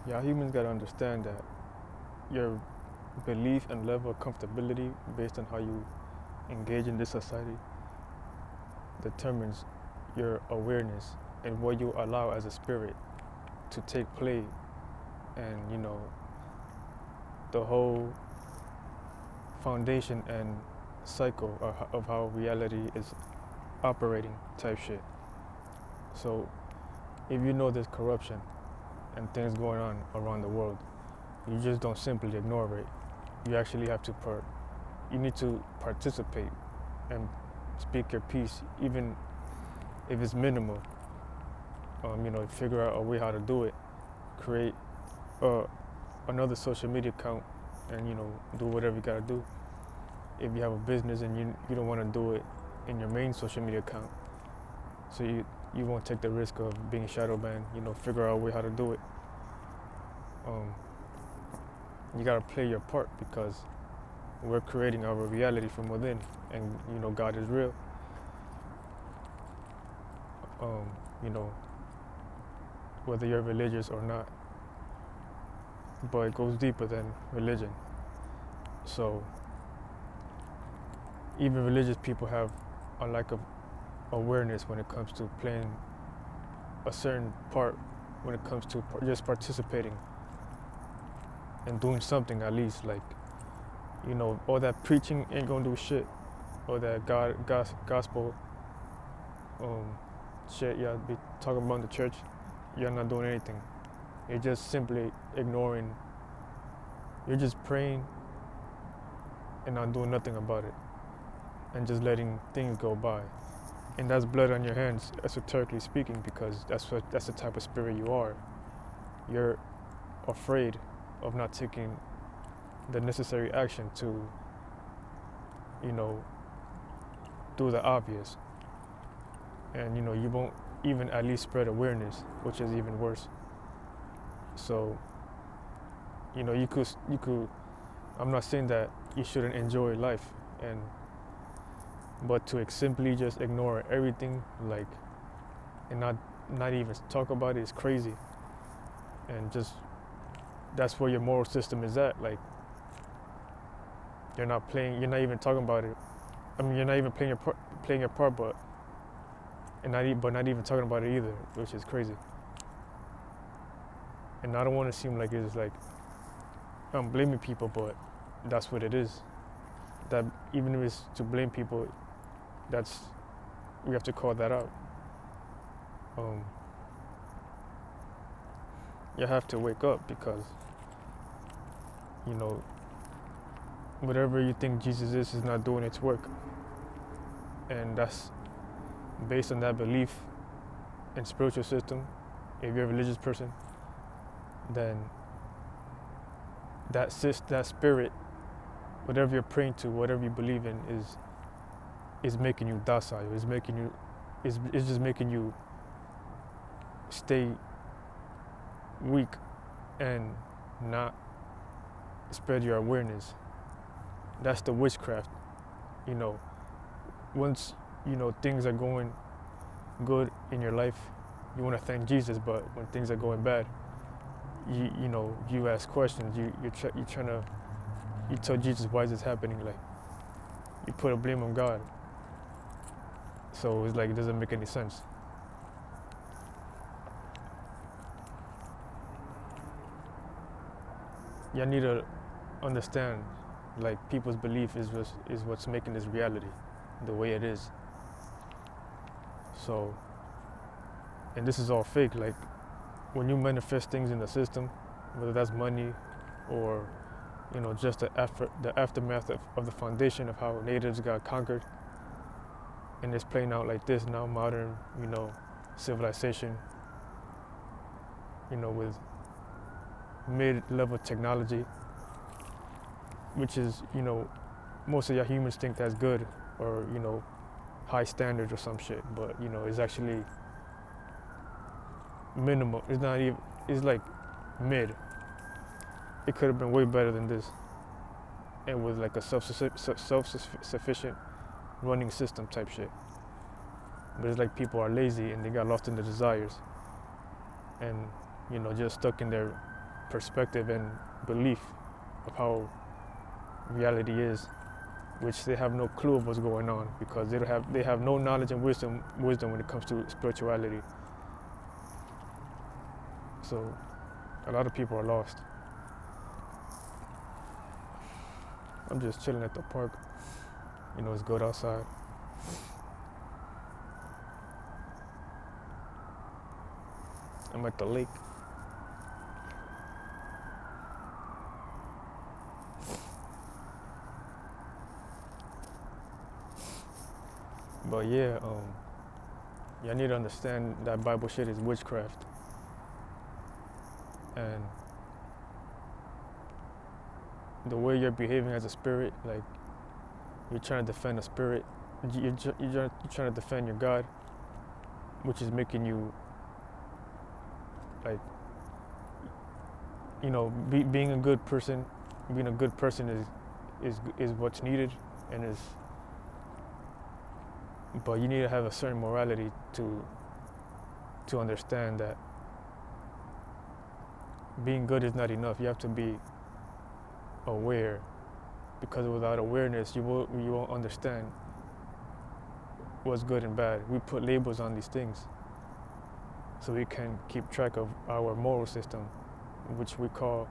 Yeah, humans gotta understand that your belief and level of comfortability based on how you engage in this society determines your awareness and what you allow as a spirit to take play, and the whole foundation and cycle of how reality is operating type shit. So if you know there's corruption and things going on around the world, you just don't simply ignore it. You actually have to you need to participate and speak your piece, even if it's minimal. Figure out a way how to do it. Create another social media account, and do whatever you gotta do. If you have a business and you don't want to do it in your main social media account, so you won't take the risk of being shadow banned. Figure out a way how to do it. You gotta play your part, because we're creating our reality from within, and God is real. Whether you're religious or not, but it goes deeper than religion. So even religious people have a lack of awareness when it comes to playing a certain part, when it comes to just participating and doing something at least. Like, all that preaching ain't gonna do shit. All that gospel shit y'all be talking about in the church, you're not doing anything. You're just simply ignoring. You're just praying and not doing nothing about it, and just letting things go by. And that's blood on your hands, esoterically speaking, because that's the type of spirit you are. You're afraid of not taking the necessary action to, do the obvious. And you won't even at least spread awareness, which is even worse. So you could I'm not saying that you shouldn't enjoy life, but to simply just ignore everything, like, and not even talk about it is crazy. And just, that's where your moral system is at. Like, you're not even talking about it. I mean, you're not even playing your part, but not even talking about it either, which is crazy. And I don't want to seem like it's like I'm blaming people, but that's what it is. That even if it's to blame people, we have to call that out. You have to wake up, because whatever you think Jesus is not doing its work. And that's based on that belief and spiritual system. If you're a religious person, then that spirit, whatever you're praying to, whatever you believe in, is making you docile. It's just making you stay weak and not spread your awareness. That's the witchcraft. Once things are going good in your life, you want to thank Jesus. But when things are going bad, you ask questions. You tell Jesus, why is this happening? Like, you put a blame on God. So it's like, it doesn't make any sense. You need to understand, like, people's belief is what's making this reality the way it is. So, and this is all fake. Like, when you manifest things in the system, whether that's money or just the aftermath of the foundation of how natives got conquered, and it's playing out like this now, modern civilization, with mid-level technology, which is most of y'all humans think that's good, or high standards or some shit, but it's actually minimal. It's not even, it's like mid. It could have been way better than this, and with like a self-sufficient running system type shit. But it's like people are lazy and they got lost in their desires, and just stuck in their perspective and belief of how reality is, which they have no clue of what's going on because they have no knowledge and wisdom when it comes to spirituality. So a lot of people are lost. I'm just chilling at the park. You know, it's good outside. I'm at the lake. But yeah, y'all need to understand that Bible shit is witchcraft. And the way you're behaving as a spirit, like you're trying to defend a spirit, you're trying to defend your God, which is making you, like, you know, being a good person is what's needed, and is, but you need to have a certain morality to understand that being good is not enough. You have to be aware, because without awareness you won't understand what's good and bad. We put labels on these things so we can keep track of our moral system, which we call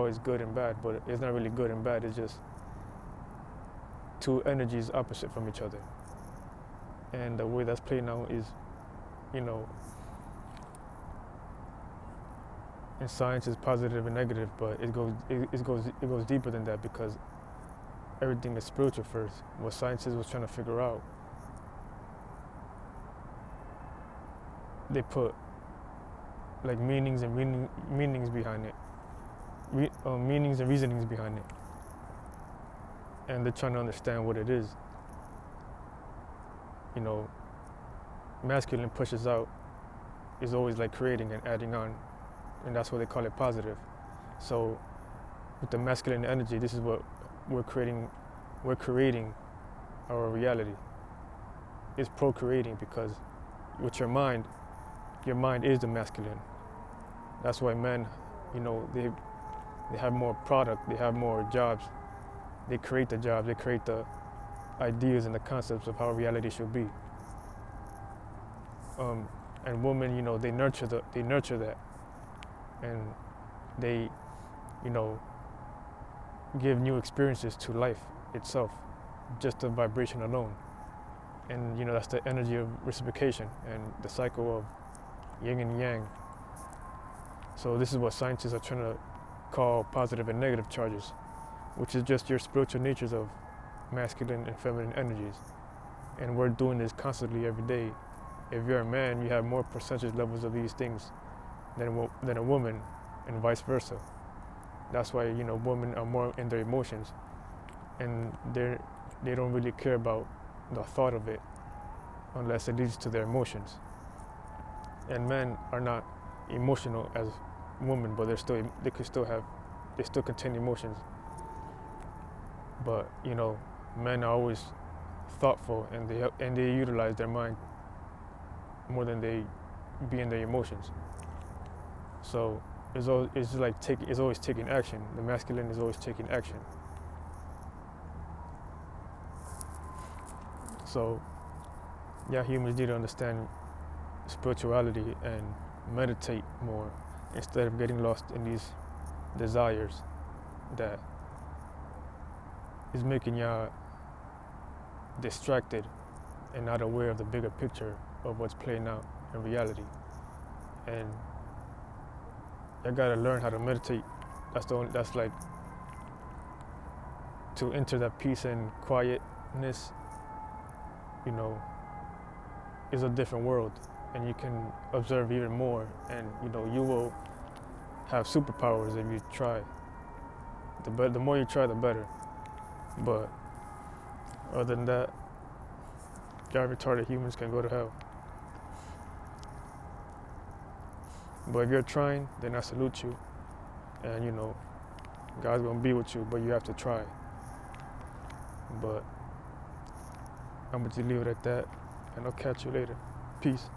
is good and bad, but it's not really good and bad. It's just two energies opposite from each other. And the way that's played now is, you know, in science is positive and negative, but it goes deeper than that, because everything is spiritual first. What scientists was trying to figure out, they put like meanings behind it, meanings and reasonings behind it, and they're trying to understand what it is. You know, masculine pushes out is always like creating and adding on, and that's why they call it positive. So with the masculine energy, this is what we're creating our reality. It's procreating, because with your mind is the masculine. That's why men, you know, they have more product, they have more jobs, they create the jobs, they create the ideas and the concepts of how reality should be. And women, you know, they nurture that, and they, you know, give new experiences to life itself, just the vibration alone. And you know, that's the energy of reciprocation and the cycle of yin and yang. So this is what scientists are trying to call positive and negative charges, which is just your spiritual natures of masculine and feminine energies. And we're doing this constantly every day. If you're a man, you have more percentage levels of these things than a woman, and vice versa. That's why, you know, women are more in their emotions, and they don't really care about the thought of it unless it leads to their emotions. And men are not emotional as women, but they still contain emotions. But you know, men are always thoughtful, and they utilize their mind more than they be in their emotions. So it's always taking action. The masculine is always taking action. So yeah, humans need to understand spirituality and meditate more, instead of getting lost in these desires that is making y'all distracted and not aware of the bigger picture of what's playing out in reality. And I gotta learn how to meditate. That's like to enter that peace and quietness, you know, is a different world, and you can observe even more, and you know, you will have superpowers if you try. The more you try, the better. But other than that, y'all retarded humans can go to hell. But if you're trying, then I salute you. And you know, God's gonna be with you, but you have to try. But I'm gonna just leave it at that, and I'll catch you later. Peace.